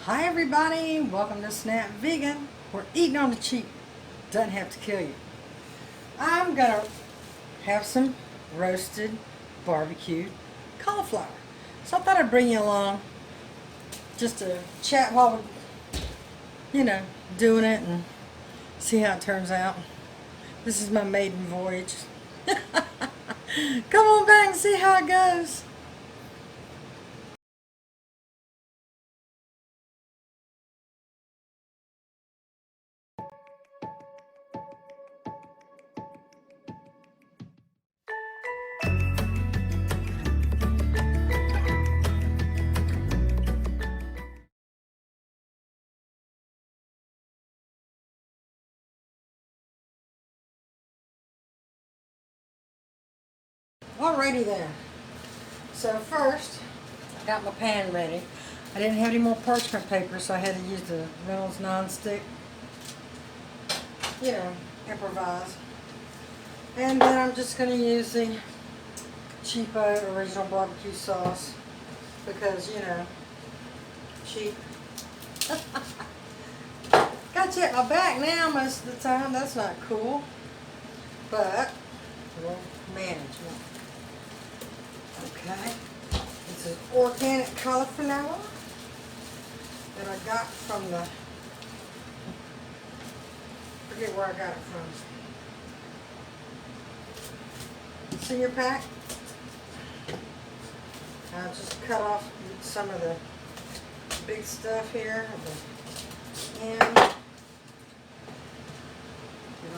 Hi everybody, welcome to Snap Vegan, where eating on the cheap doesn't have to kill you. I'm gonna have some roasted barbecued cauliflower. So I thought I'd bring you along just to chat while we're, doing it and see how it turns out. This is my maiden voyage. Come on back and see how it goes. Alrighty then. So first, I got my pan ready. I didn't have any more parchment paper, so I had to use the Reynolds non-stick. Improvise. And then I'm just going to use the cheapo original barbecue sauce because, cheap. Got you at my back now most of the time. That's not cool. But we'll manage. Okay. This is organic cauliflower that I got from I forget where I got it from. Senior pack. I just cut off some of the big stuff here. And get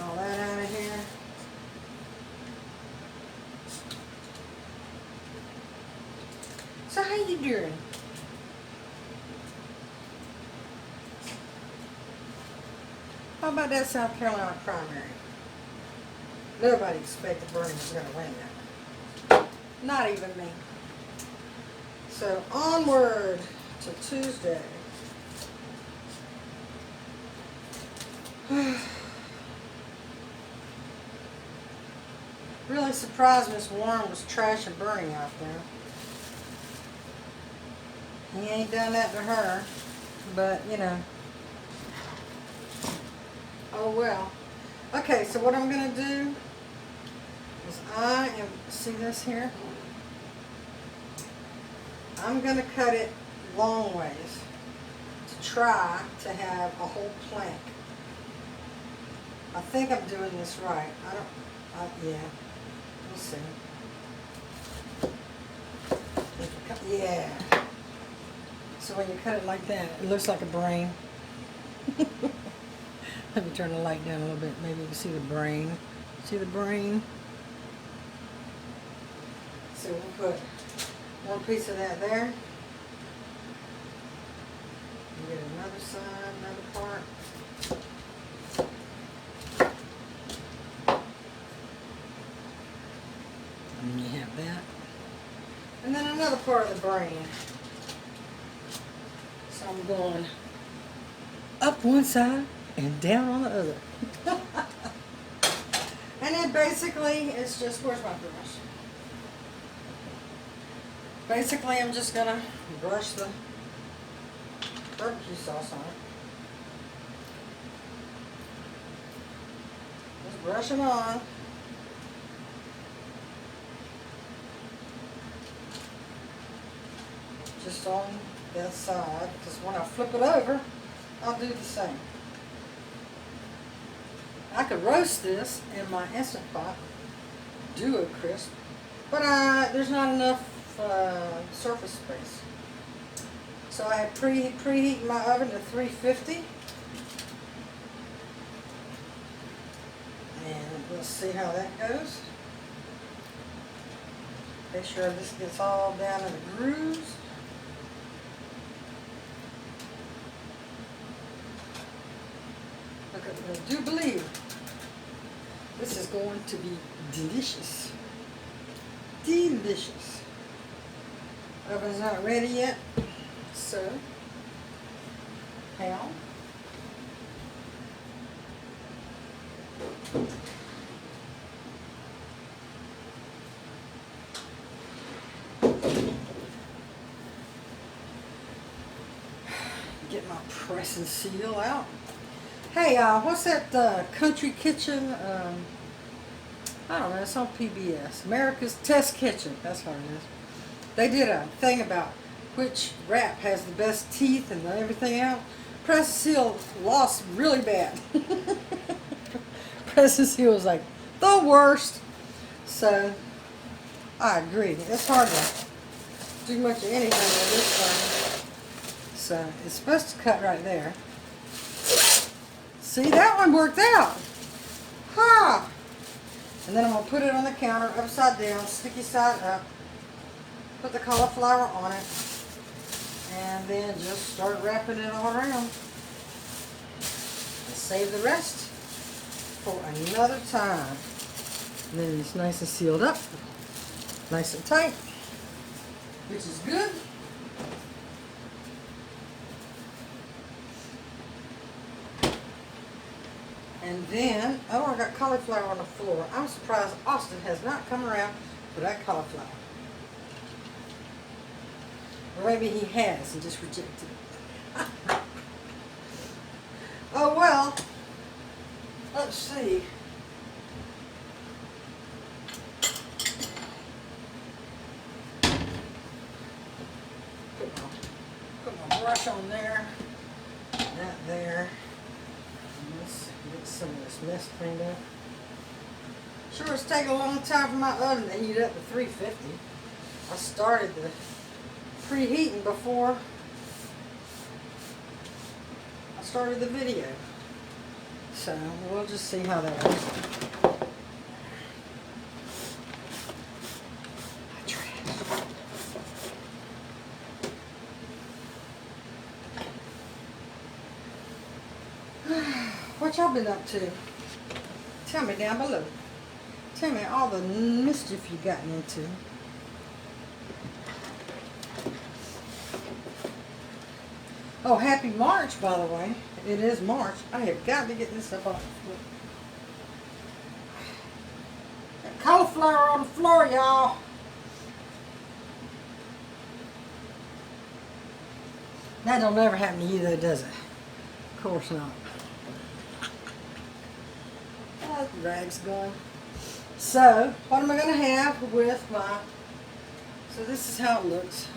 all that out of here. So how you doing? How about that South Carolina primary? Nobody expected Bernie was going to win that. Not even me. So onward to Tuesday. Really surprised Miss Warren was trashing Bernie out there. He ain't done that to her, but oh well. Okay, so what I'm going to do is see this here? I'm going to cut it long ways to try to have a whole plank. I think I'm doing this right. Yeah, we'll see. Yeah. So when you cut it like that, it looks like a brain. Let me turn the light down a little bit. Maybe you can see the brain. See the brain? So we'll put one piece of that there. And get another side, another part. And then you have that. And then another part of the brain. So I'm going up one side and down on the other. And then basically it's just, where's my brush? Basically I'm just going to brush the barbecue sauce on it. Just brush it on. Just on that side, because when I flip it over, I'll do the same. I could roast this in my Instant Pot, Duo Crisp, but there's not enough surface space. So I have preheating my oven to 350, and we'll see how that goes. Make sure this gets all down in the grooves. I do believe this is going to be delicious. Delicious. Oven's not ready yet, so how? Get my press and seal out. Hey, what's that country kitchen? I don't know, it's on PBS. America's Test Kitchen, that's what it is. They did a thing about which wrap has the best teeth and everything else. Press and seal lost really bad. Press and seal was like the worst. So, I agree. It's hard to do much of anything with this thing. So, it's supposed to cut right there. See, that one worked out. Ha! And then I'm going to put it on the counter upside down, sticky side up. Put the cauliflower on it. And then just start wrapping it all around. And save the rest for another time. And then it's nice and sealed up. Nice and tight. Which is good. And then, oh, I got cauliflower on the floor. I'm surprised Austin has not come around for that cauliflower. Or maybe he has and just rejected it. Oh well, let's see. Put my brush on there, that there. Let's get some of this mess cleaned up. Sure, it's taking a long time for my oven to heat up to 350. I started the preheating before I started the video. So we'll just see how that works. What y'all been up to? Tell me down below. Tell me all the mischief you gotten into. Oh, happy March, by the way. It is March. I have got to get this up off the floor. That cauliflower on the floor, y'all. That don't ever happen to you, though, does it? Of course not. Oh, the rag's going. So, what am I going to have with my... So this is how it looks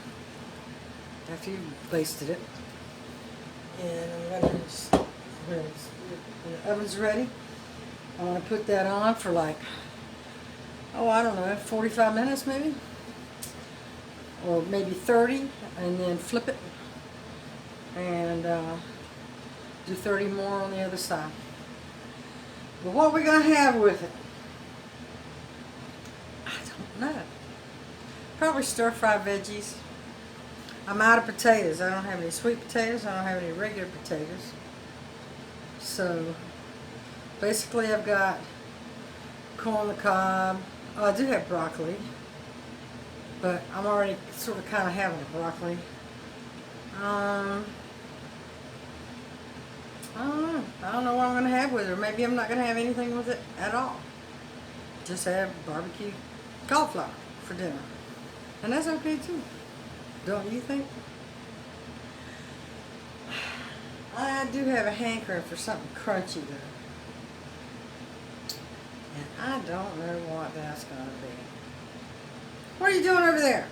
after you've basted it. And I'm going to just, when the oven's ready, I'm going to put that on for like, oh, I don't know, 45 minutes maybe? Or maybe 30, and then flip it. And do 30 more on the other side. But what we're going to have with it, I don't know. Probably stir-fry veggies. I'm out of potatoes. I don't have any sweet potatoes. I don't have any regular potatoes. So, basically I've got corn on the cob. Oh, I do have broccoli. But I'm already sort of kind of having the broccoli. I don't know what I'm going to have with it. Or maybe I'm not going to have anything with it at all. Just have barbecue cauliflower for dinner. And that's okay too. Don't you think? I do have a hankering for something crunchy though. And I don't know what that's going to be. What are you doing over there?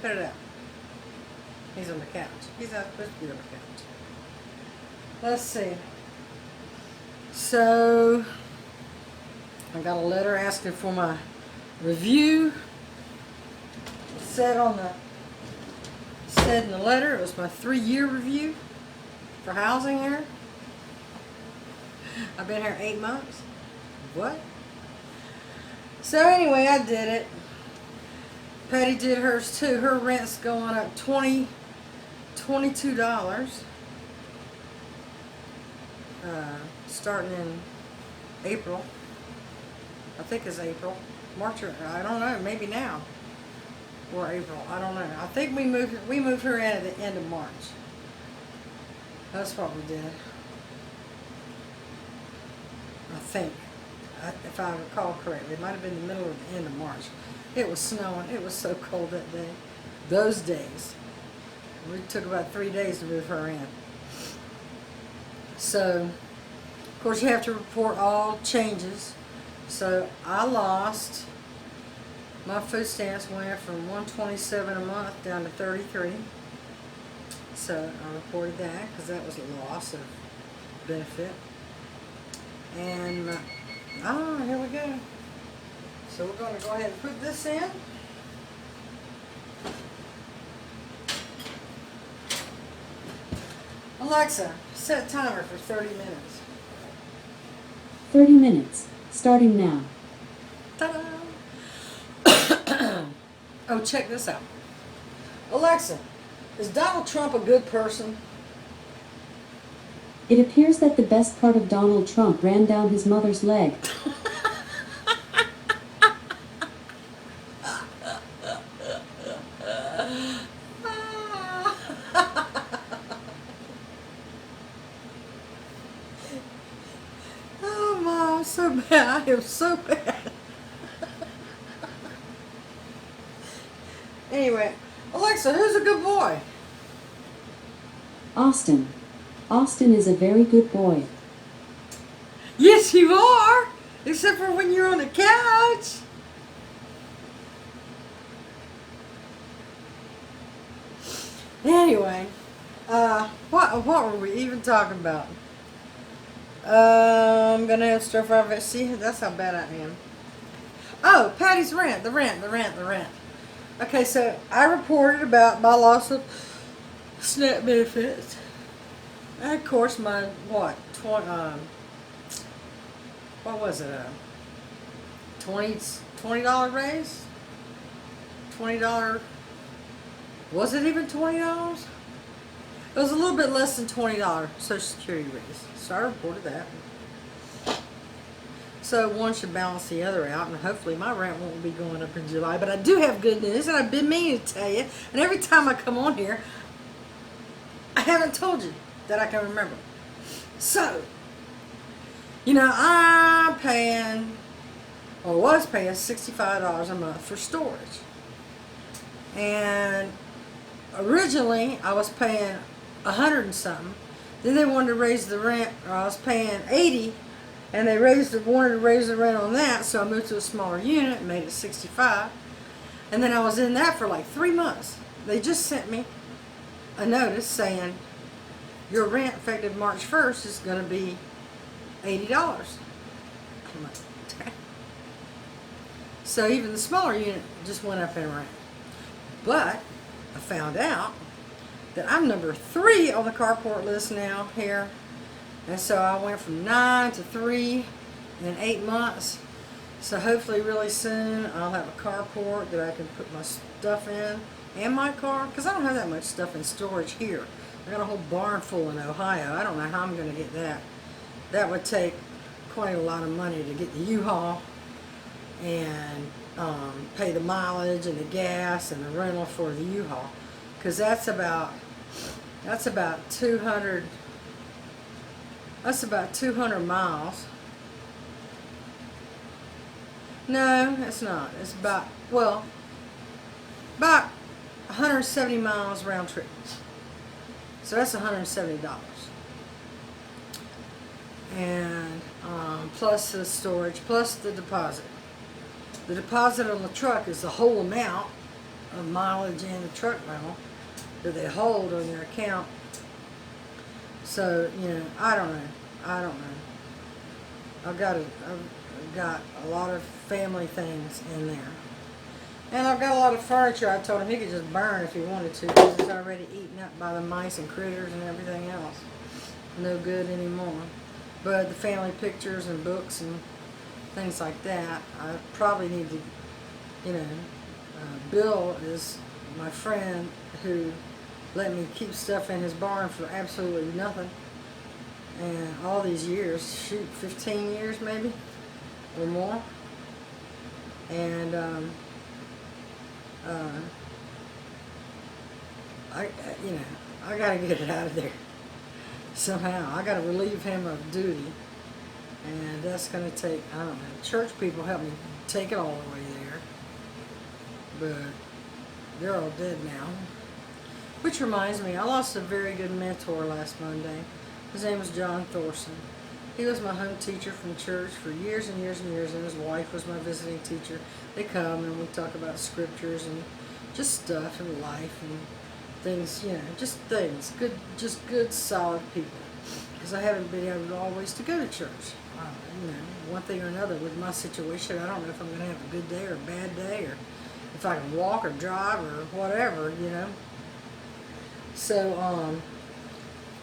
Cut it out. He's on the couch. He's not supposed to be on the couch. Let's see. So, I got a letter asking for my review. Said in the letter it was my 3-year review for housing here. I've been here 8 months. What? So anyway, I did it. Patty did hers too. Her rent's going up $22. Starting in April. I think it's April. March or I don't know, maybe now. Or April, I don't know. I think we moved her in at the end of March. That's what we did. I think. If I recall correctly. It might have been the middle or the end of March. It was snowing. It was so cold that day. Those days. It took about 3 days to move her in. So, of course, you have to report all changes. So I lost, my food stamps went from $127 a month down to $33. So I reported that because that was a loss of benefit. And, here we go. So we're going to go ahead and put this in. Alexa, set timer for 30 minutes. 30 minutes, starting now. Ta-da! Oh, check this out. Alexa, is Donald Trump a good person? It appears that the best part of Donald Trump ran down his mother's leg. Oh, Mom, I'm so bad. I am so bad. Anyway, Alexa, who's a good boy? Austin. Austin is a very good boy. Yes, you are. Except for when you're on the couch. Anyway, what were we even talking about? I'm gonna have stir fry. See, that's how bad I am. Oh, Patty's rant. The rant. Okay, so I reported about my loss of SNAP benefits. And of course, my what was it? $20 raise? $20? Was it even $20? It was a little bit less than $20 Social Security raise. So I reported that. So one should balance the other out, and hopefully my rent won't be going up in July. But I do have good news, and I've been meaning to tell you. And every time I come on here, I haven't told you that I can remember. So, I'm paying, or was paying $65 a month for storage. And originally I was paying 100 and something. Then they wanted to raise the rent, or I was paying 80, and they wanted to raise the rent on that, so I moved to a smaller unit and made it 65. And then I was in that for like 3 months. They just sent me a notice saying your rent effective March 1st is going to be $80. I'm like, okay. So even the smaller unit just went up in rent. But I found out that I'm number 3 on the carport list now here. And so I went from 9 to 3 in 8 months. So hopefully really soon I'll have a carport that I can put my stuff in and my car. Because I don't have that much stuff in storage here. I got a whole barn full in Ohio. I don't know how I'm going to get that. That would take quite a lot of money to get the U-Haul and pay the mileage and the gas and the rental for the U-Haul. Because that's about 200. That's about 200 miles. No, it's not. It's about 170 miles round trip. So that's $170. And plus the storage, plus the deposit. The deposit on the truck is the whole amount of mileage and the truck rental that they hold on your account. So, I don't know. I've got a lot of family things in there. And I've got a lot of furniture I told him he could just burn if he wanted to, because it's already eaten up by the mice and critters and everything else. No good anymore. But the family pictures and books and things like that, I probably need to, Bill is my friend who let me keep stuff in his barn for absolutely nothing. And all these years, 15 years maybe, or more. And I gotta get it out of there somehow. I gotta relieve him of duty, and that's gonna take, I don't know, church people help me take it all the way there, but they're all dead now. Which reminds me, I lost a very good mentor last Monday. His name was John Thorson. He was my home teacher from church for years and years and years, and his wife was my visiting teacher. They come and we talk about scriptures and just stuff and life and things, just things. Just good, solid people. Because I haven't been able always to go to church. One thing or another with my situation, I don't know if I'm going to have a good day or a bad day, or if I can walk or drive or whatever. So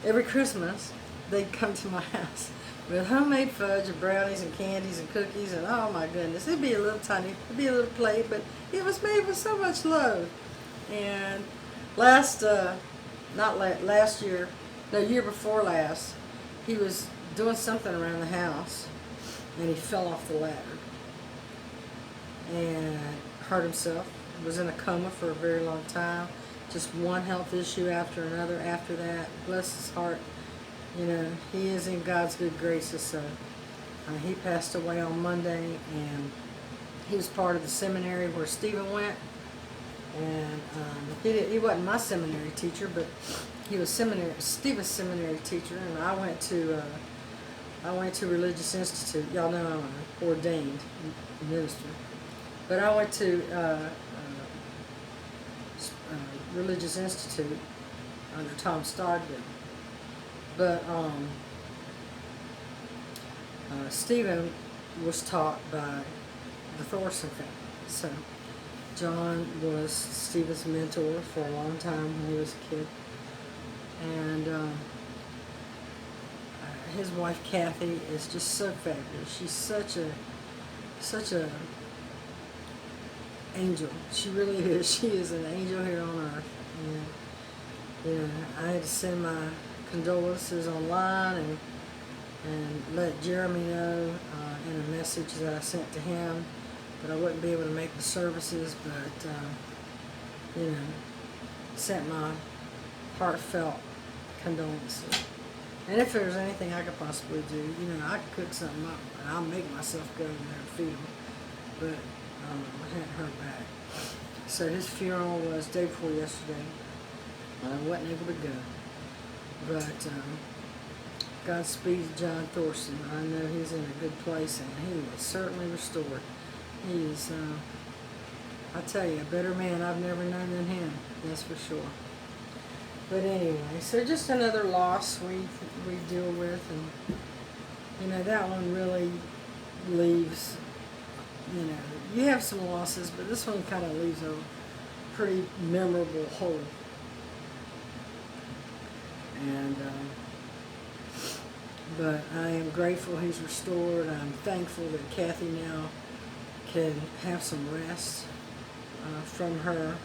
every Christmas they'd come to my house with homemade fudge and brownies and candies and cookies, and oh my goodness, it'd be a little plate, but it was made with so much love. And year before last, he was doing something around the house and he fell off the ladder and hurt himself. Was in a coma for a very long time. Just one health issue after another after that. Bless his heart. He is in God's good graces. So he passed away on Monday, and he was part of the seminary where Stephen went. And he wasn't my seminary teacher, but he was Stephen's seminary teacher, and I went to Religious Institute. Y'all know I'm an ordained minister, but I went to Religious Institute under Tom Stodden. But Stephen was taught by the Thorson family. So John was Stephen's mentor for a long time when he was a kid. And his wife Kathy is just so fabulous. She's such a angel. She really is. She is an angel here on earth. And I had to send my condolences online and let Jeremy know in a message that I sent to him that I wouldn't be able to make the services, but sent my heartfelt condolences. And if there's anything I could possibly do, I could cook something up and I'll make myself go in there and feed him. But I hadn't heard back. So his funeral was day before yesterday. I wasn't able to go. But Godspeed to John Thorson. I know he's in a good place, and he was certainly restored. He is, I tell you, a better man I've never known than him. That's for sure. But anyway, so just another loss we deal with, and that one really leaves. You have some losses, but this one kind of leaves a pretty memorable hole. And but I am grateful he's restored. I'm thankful that Kathy now can have some rest from her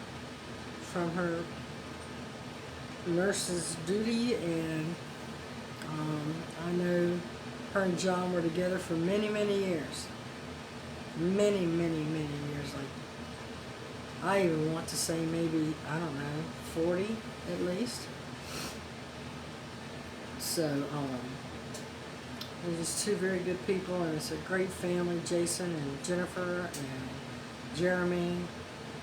nurse's duty, and I know her and John were together for many, many years. Many, many, many years. Like, I even want to say maybe, 40 at least. So, they're just two very good people, and it's a great family, Jason and Jennifer and Jeremy.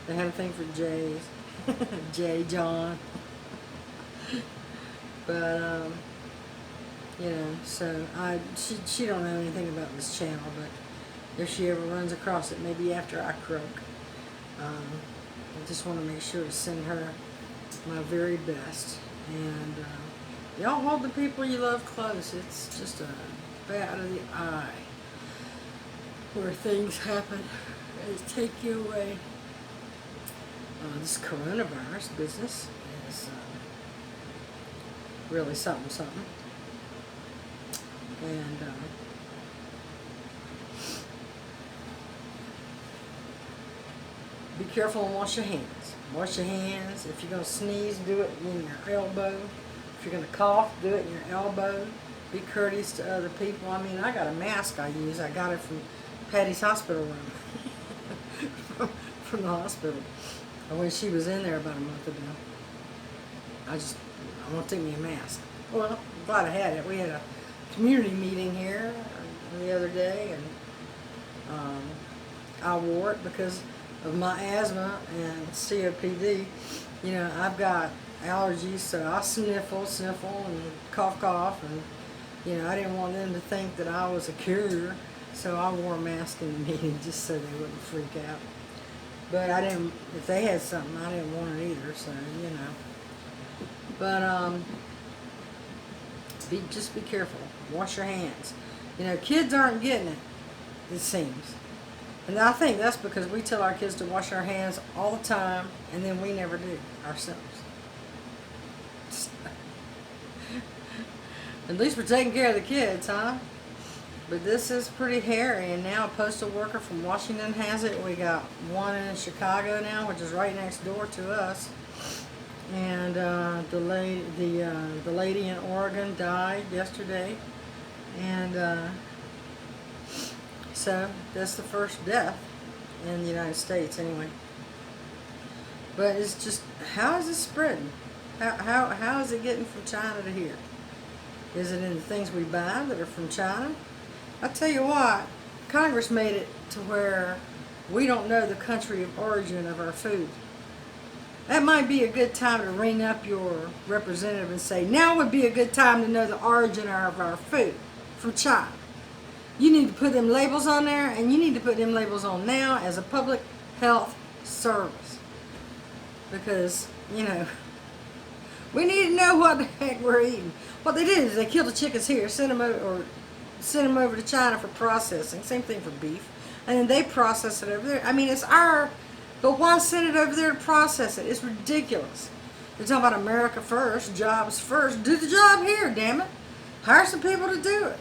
They had a thing for Jay, John. But, so she don't know anything about this channel, but if she ever runs across it, maybe after I croak. I just want to make sure to send her my very best. And y'all hold the people you love close. It's just a bat of the eye where things happen and take you away. This coronavirus business is really something. And be careful and wash your hands. Wash your hands. If you're going to sneeze, do it in your elbow. If you're going to cough, do it in your elbow. Be courteous to other people. I mean, I got a mask I use. I got it from Patty's hospital room. from the hospital. When she was in there about a month ago. I want to take me a mask. Well, I'm glad I had it. We had a community meeting here the other day, and I wore it because of my asthma and COPD. I've got allergies, so I sniffle, and cough, and I didn't want them to think that I was a carrier, so I wore a mask in the meeting just so they wouldn't freak out. But I didn't. If they had something, I didn't want it either. So But just be careful. Wash your hands. Kids aren't getting it. It seems. And I think that's because we tell our kids to wash our hands all the time, and then we never do ourselves. At least we're taking care of the kids, huh? But this is pretty hairy, and now a postal worker from Washington has it. We got one in Chicago now, which is right next door to us. And the lady in Oregon died yesterday, and so that's the first death in the United States, But it's just, how is it spreading? How is it getting from China to here? Is it in the things we buy that are from China? I tell you what, Congress made it to where we don't know the country of origin of our food. That might be a good time to ring up your representative and say, now would be a good time to know the origin of our food from China. You need to put them labels on there, and you need to put them labels on now as a public health service. Because, we need to know what the heck we're eating. What they did is they killed the chickens here, sent them over to China for processing. Same thing for beef. And then they process it over there. I mean, it's but why send it over there to process it? It's ridiculous. They're talking about America first, jobs first. Do the job here, damn it. Hire some people to do it.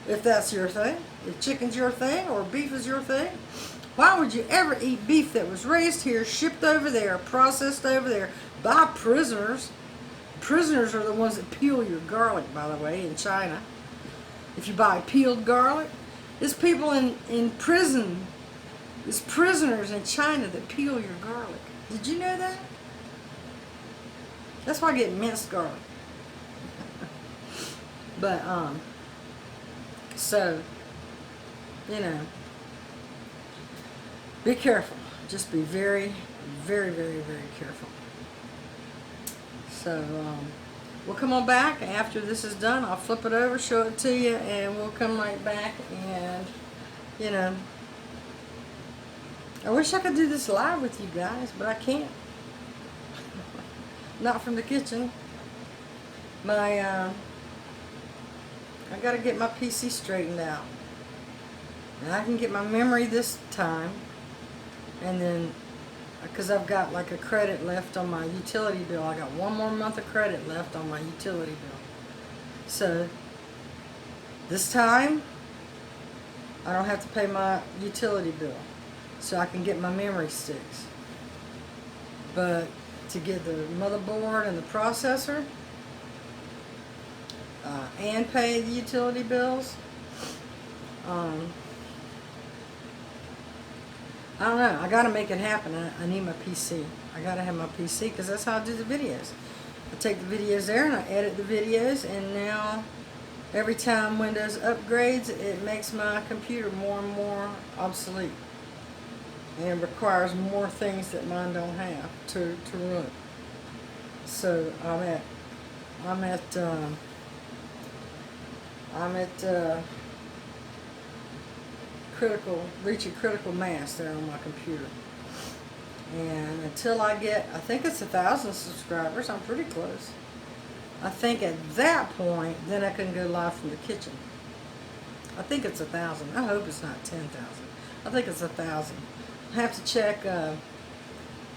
If that's your thing. If chicken's your thing or beef is your thing. Why would you ever eat beef that was raised here, shipped over there, processed over there by prisoners? Prisoners are the ones that peel your garlic, by the way, in China. If you buy peeled garlic, there's people in prison. There's prisoners in China that peel your garlic. Did you know that? That's why I get minced garlic. But, so, be careful. Just be very, very, very, very careful. So, we'll come on back after this is done. I'll flip it over, show it to you, and we'll come right back. And, I wish I could do this live with you guys, but I can't. Not from the kitchen. I got to get my PC straightened out. And I can get my memory this time. And then, because I've got like a credit left on my utility bill. I got one more month of credit left on my utility bill. So, this time, I don't have to pay my utility bill. So I can get my memory sticks. But to get the motherboard and the processor, and pay the utility bills, I don't know. I got to make it happen. I need my PC. I got to have my PC because that's how I do the videos. I take the videos there and I edit the videos, and now every time Windows upgrades, it makes my computer more and more obsolete. And it requires more things that mine don't have to run. So I'm at reaching critical mass there on my computer. And until I get, I think it's 1,000 subscribers, I'm pretty close. I think at that point, then I can go live from the kitchen. I think it's 1,000. I hope it's not 10,000. I think it's 1,000. I have to check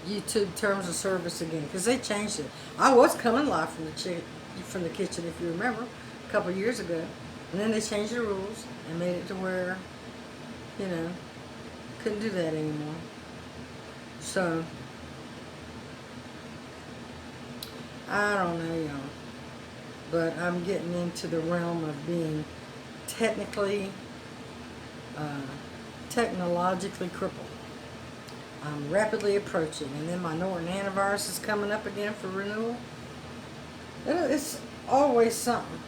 YouTube terms of service again because they changed it. I was coming live from the kitchen, if you remember, a couple of years ago, and then they changed the rules and made it to where, couldn't do that anymore. So I don't know, y'all, but I'm getting into the realm of being technologically crippled. I'm rapidly approaching, and then my Norton antivirus is coming up again for renewal. It's always something.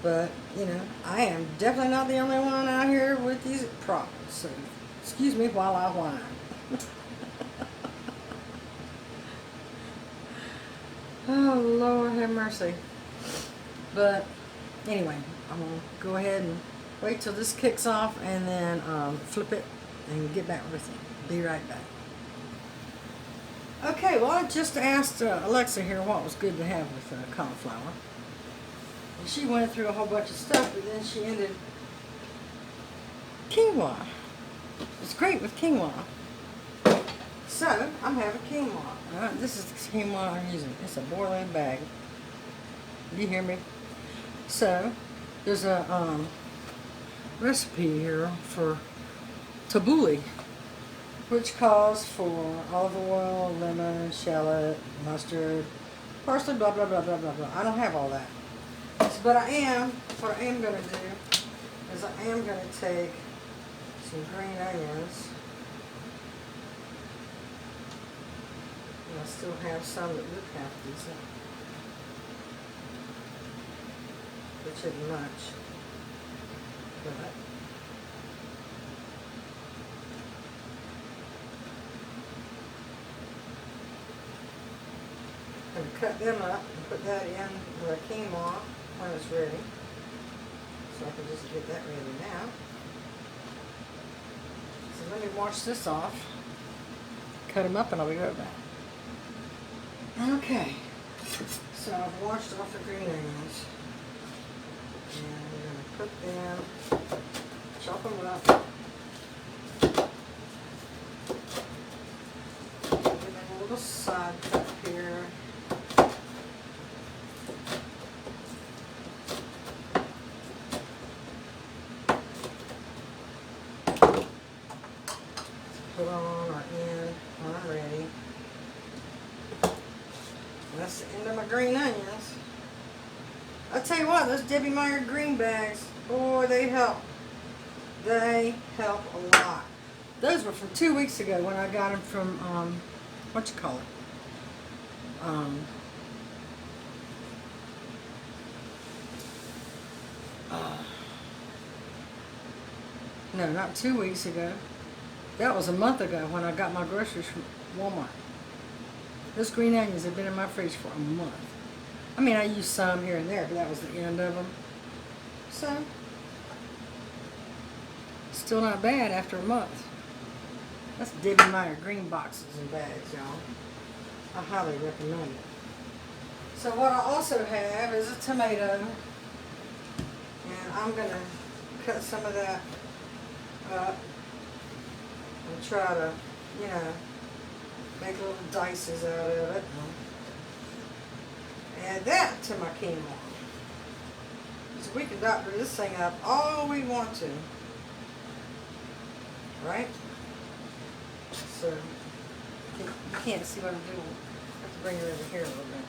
But, I am definitely not the only one out here with these problems. So, excuse me while I whine. Oh, Lord have mercy. But anyway, I'm going to go ahead and wait till this kicks off and then flip it and get back with you. Be right back. Okay, well, I just asked Alexa here what was good to have with cauliflower. And she went through a whole bunch of stuff, but then she ended quinoa. It's great with quinoa. So, I'm having quinoa. This is the quinoa I'm using. It's a boiling bag. Do you hear me? So, there's a recipe here for tabbouleh, which calls for olive oil, lemon, shallot, mustard, parsley, blah, blah, blah, blah, blah, blah. I don't have all that. But what I am going to do is I am going to take some green onions. And I still have some that look half decent, which isn't much. But I'm going to cut them up and put that in the quinoa when it's ready. So I can just get that ready now. So let me wash this off, cut them up, and I'll be right back. Okay, so I've washed off the green onions. And we're going to put them, chop them up. Give them a little side cut here. Put on or in when I'm ready. That's the end of my green onions. I tell you what, those Debbie Meyer green bags, boy, they help. They help a lot. Those were from 2 weeks ago when I got them from, what you call it? No, not 2 weeks ago. That was a month ago when I got my groceries from Walmart. Those green onions have been in my fridge for a month. I mean, I used some here and there, but that was the end of them. So, still not bad after a month. That's Debbie Meyer green boxes and bags, y'all. I highly recommend it. So what I also have is a tomato. And I'm going to cut some of that up and try to, you know, make little dices out of it. Add that to my quinoa. So we can doctor this thing up all we want to. Right? So, you can't see what I'm doing. I have to bring it over here a little bit.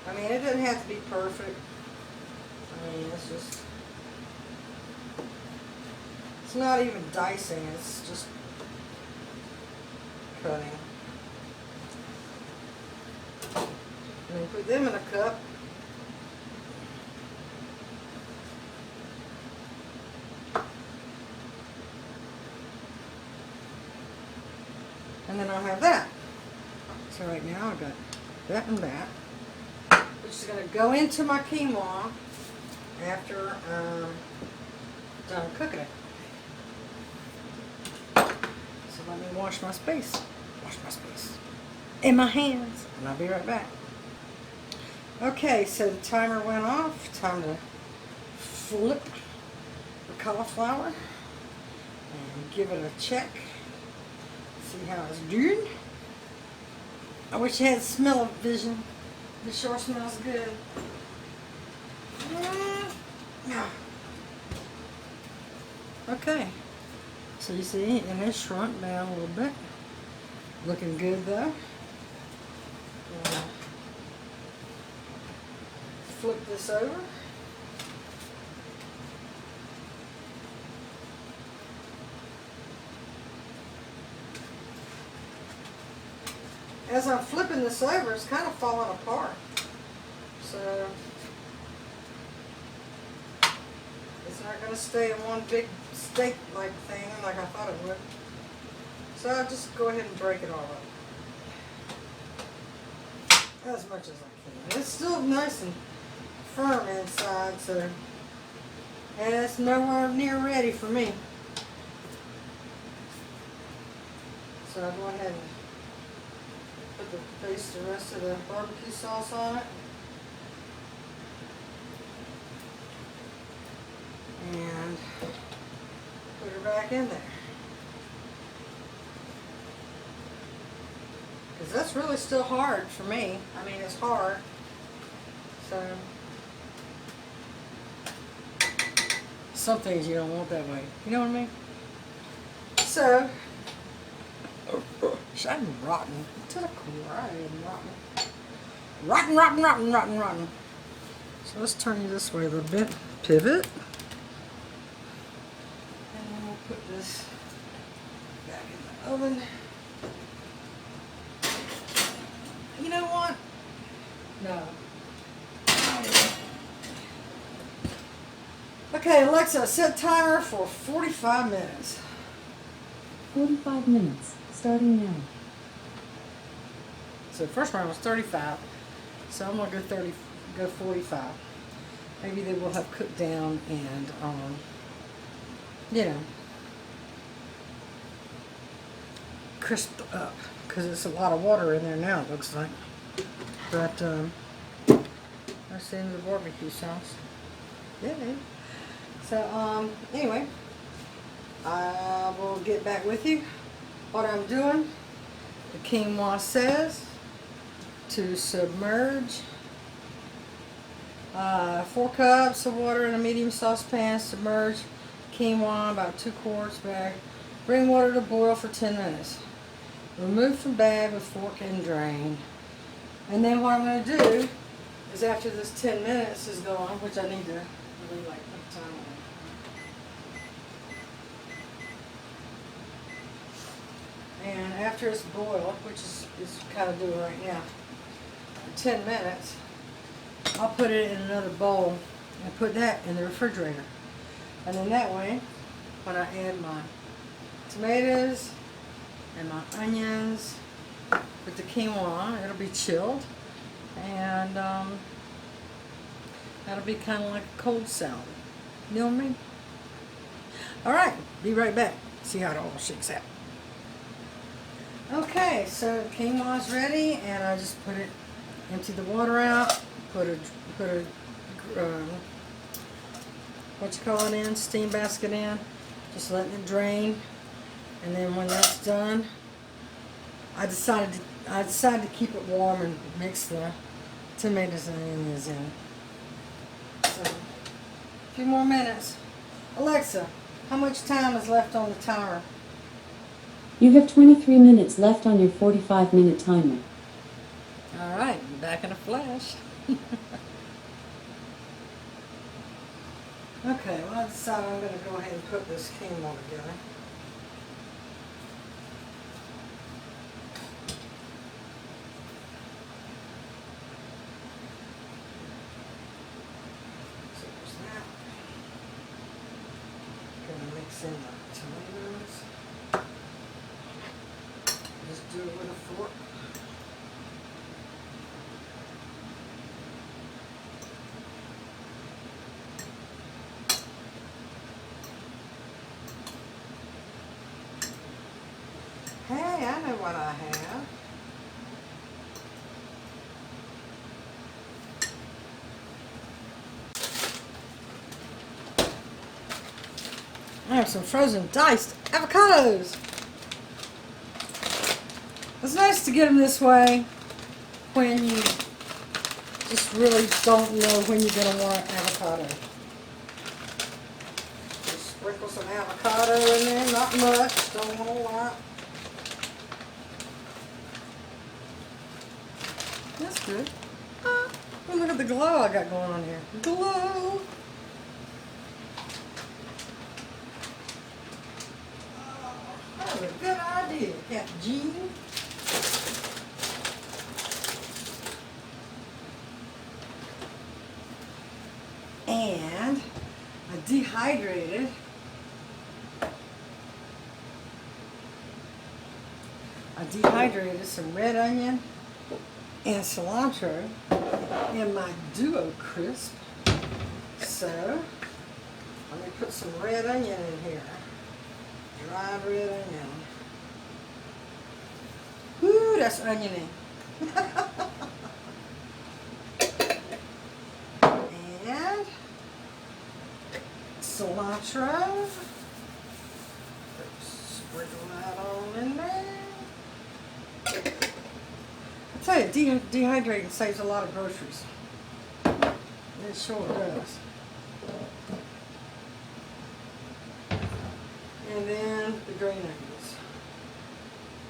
I mean, it doesn't have to be perfect. I mean, it's just, it's not even dicing, it's just cutting. And then put them in a cup. And then I'll have that. So right now I've got that and that, which is going to go into my quinoa after I'm done cooking it. So let me wash my space. Wash my space in my hands, and I'll be right back. Okay, so the timer went off. Time to flip the cauliflower and give it a check. See how it's doing. I wish I had smell-o-vision. This sure smells good. Okay, so you see, it has shrunk down a little bit. Looking good though. Flip this over. As I'm flipping this over, it's kind of falling apart. So it's not going to stay in one big steak-like thing like I thought it would. So I'll just go ahead and break it all up. as much as I can. It's still nice and firm inside, so, and it's nowhere near ready for me. So I'll go ahead and paste the rest of the barbecue sauce on it. And put her back in there. Because that's really still hard for me. I mean, it's hard. So, some things you don't want that way. You know what I mean? So, I'm rotten to the core. I am rotten. Rotten, rotten, rotten, rotten, rotten. So let's turn you this way a little bit. Pivot. And then we'll put this back in the oven. You know what? No. Okay, Alexa, set timer for 45 minutes. 45 minutes, starting now. So the first round was 35, so I'm gonna go 45. Maybe they will have cooked down and, you know, crisped up, because it's a lot of water in there now, it looks like. But, that's the end of the barbecue sauce. Yeah. So, anyway, I will get back with you. What I'm doing, the quinoa says to submerge 4 cups of water in a medium saucepan. Submerge quinoa, about 2 quarts bag. Bring water to boil for 10 minutes. Remove from bag with fork and drain. And then what I'm going to do is, after this 10 minutes is gone, which I need to really like put time on. And after it's boiled, which is kind of doing right now, 10 minutes, I'll put it in another bowl and put that in the refrigerator. And then that way, when I add my tomatoes and my onions with the quinoa, it'll be chilled. And that'll be kind of like a cold salad. You know what I mean? Alright, be right back. See how it all shakes out. Okay, so the quinoa's ready, and I just empty the water out, put a steam basket in, just letting it drain, and then when that's done, I decided to keep it warm and mix the tomatoes and onions in. So, a few more minutes. Alexa, how much time is left on the timer? You have 23 minutes left on your 45-minute timer. All right, I'm back in a flash. Okay, well, I decided I'm going to go ahead and put this quinoa together. So there's that. Going to mix in the tomatoes. Just do it with a fork. Hey, I know what I have. I have some frozen diced avocados. It's nice to get them this way when you just really don't know when you're going to want avocado. Just sprinkle some avocado in there, not much, don't want a lot. That's good. Oh, look at the glow I got going on here. Glow! That was a good idea, Captain Gene. And I dehydrated some red onion and cilantro in my Duo Crisp. So let me put some red onion in here. Dried red onion. Woo, that's oniony. And cilantro. Sprinkle that all in there. I tell you, dehydrating saves a lot of groceries. It sure does. And then the green onions.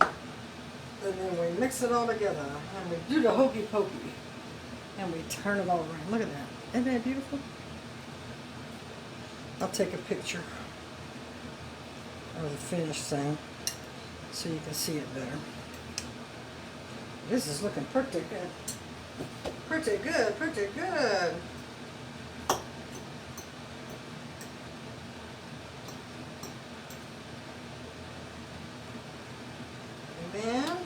And then we mix it all together. And we do the hokey pokey. And we turn it all around. Look at that. Isn't that beautiful? I'll take a picture of the finished thing so you can see it better. This is looking pretty good. Pretty good, pretty good. And then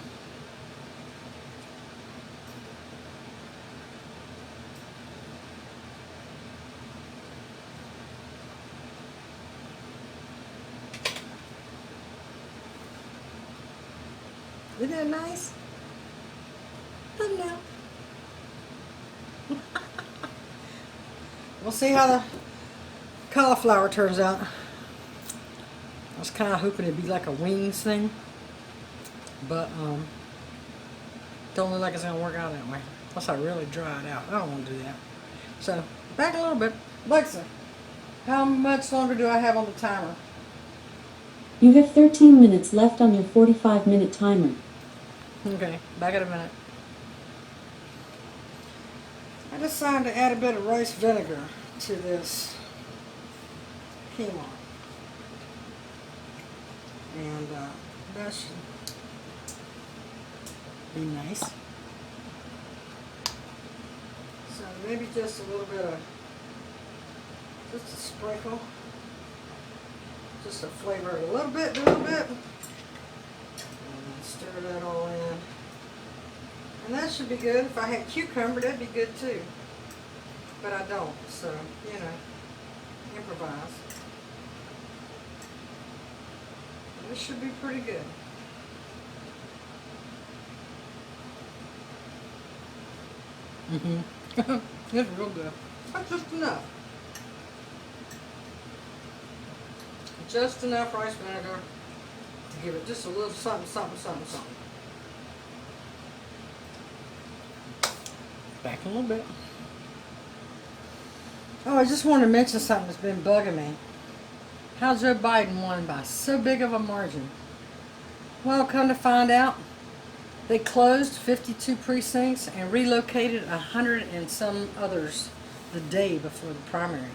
isn't that nice? Thumbnail. We'll see how the cauliflower turns out. I was kind of hoping it'd be like a wings thing, but don't look like it's gonna work out that way. Unless I really dry it out. I don't want to do that. So back a little bit. Alexa, how much longer do I have on the timer? You have 13 minutes left on your 45-minute timer. Okay, back in a minute. I decided to add a bit of rice vinegar to this quinoa. And that should be nice. So maybe just a little bit of, just a sprinkle. Just to flavor it a little bit. And stir that all in. And that should be good. If I had cucumber, that'd be good too. But I don't, so, you know, improvise. This should be pretty good. It's real good. That's just enough. Just enough rice vinegar to give it just a little something. Back a little bit. Oh, I just wanted to mention something that's been bugging me. How Joe Biden won by so big of a margin. Well, come to find out, they closed 52 precincts and relocated 100 and some others the day before the primary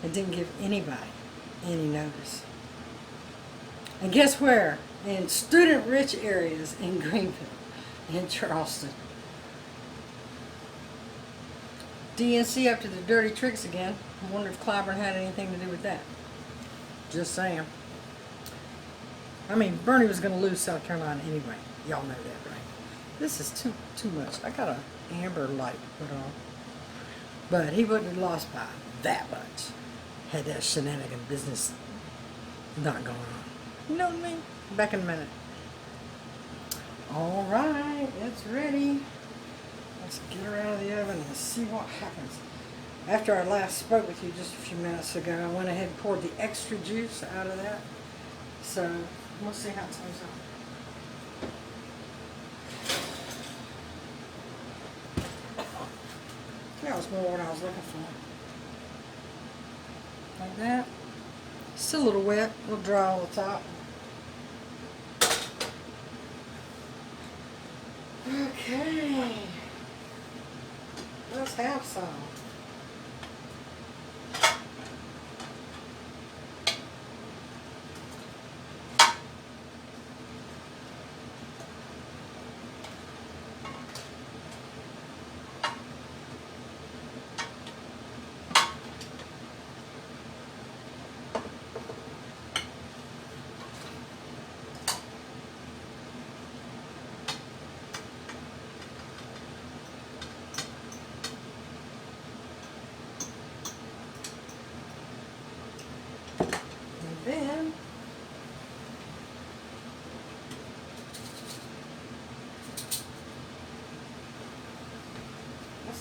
and didn't give anybody any notice. And guess where? In student-rich areas in Greenville, in Charleston. DNC up to the dirty tricks again. I wonder if Clyburn had anything to do with that. Just saying. I mean, Bernie was going to lose South Carolina anyway. Y'all know that, right? This is too much. I got an amber light put on. But he wouldn't have lost by that much had that shenanigan business not gone on. You know what I mean? Back in a minute. All right, it's ready. Let's get her out of the oven and see what happens. After I last spoke with you just a few minutes ago, I went ahead and poured the extra juice out of that. So we'll see how it turns out. That was more what I was looking for. Like that. Still a little wet, a little dry on the top. Okay. Let's have some.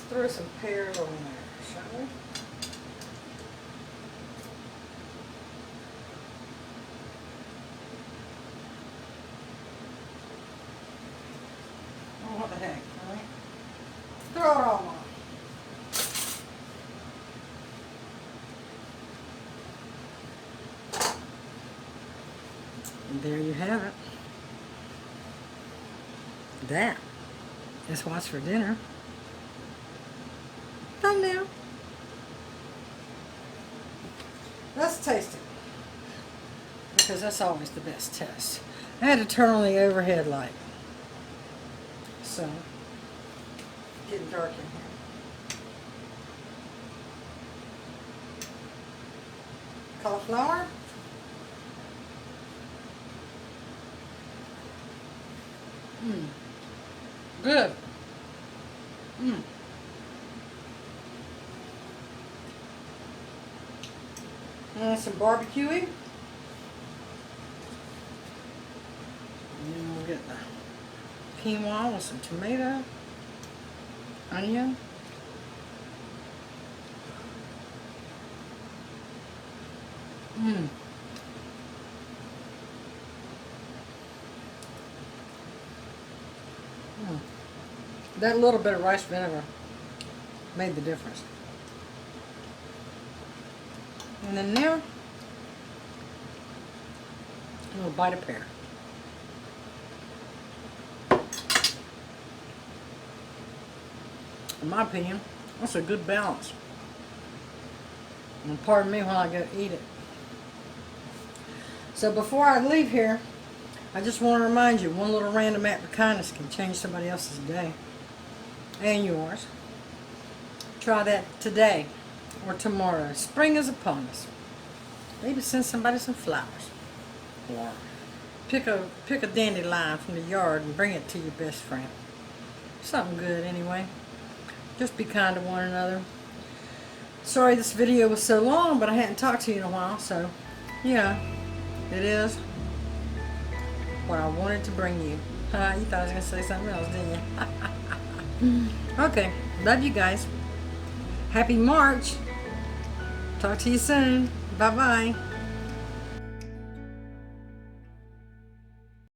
throw some pears on there, shall we? Oh, what the heck, all right? Throw it all on. And there you have it. That is what's for dinner. Done now. Let's taste it, because that's always the best test. I had to turn on the overhead light, so getting dark in here. Cauliflower. Good. And some barbecuing. And then we'll get the quinoa with some tomato, onion. That little bit of rice vinegar made the difference. And then now, a little bite of pear. In my opinion, that's a good balance. And pardon me while I go eat it. So before I leave here, I just want to remind you, one little random act of kindness can change somebody else's day. And yours. Try that today or tomorrow. Spring is upon us. Maybe send somebody some flowers. Or pick a dandelion from the yard and bring it to your best friend. Something good anyway. Just be kind to one another. Sorry this video was so long, but I hadn't talked to you in a while, so yeah, it is what I wanted to bring you. You thought I was going to say something else, didn't you? Okay, love you guys. Happy March. Talk to you soon. Bye-bye.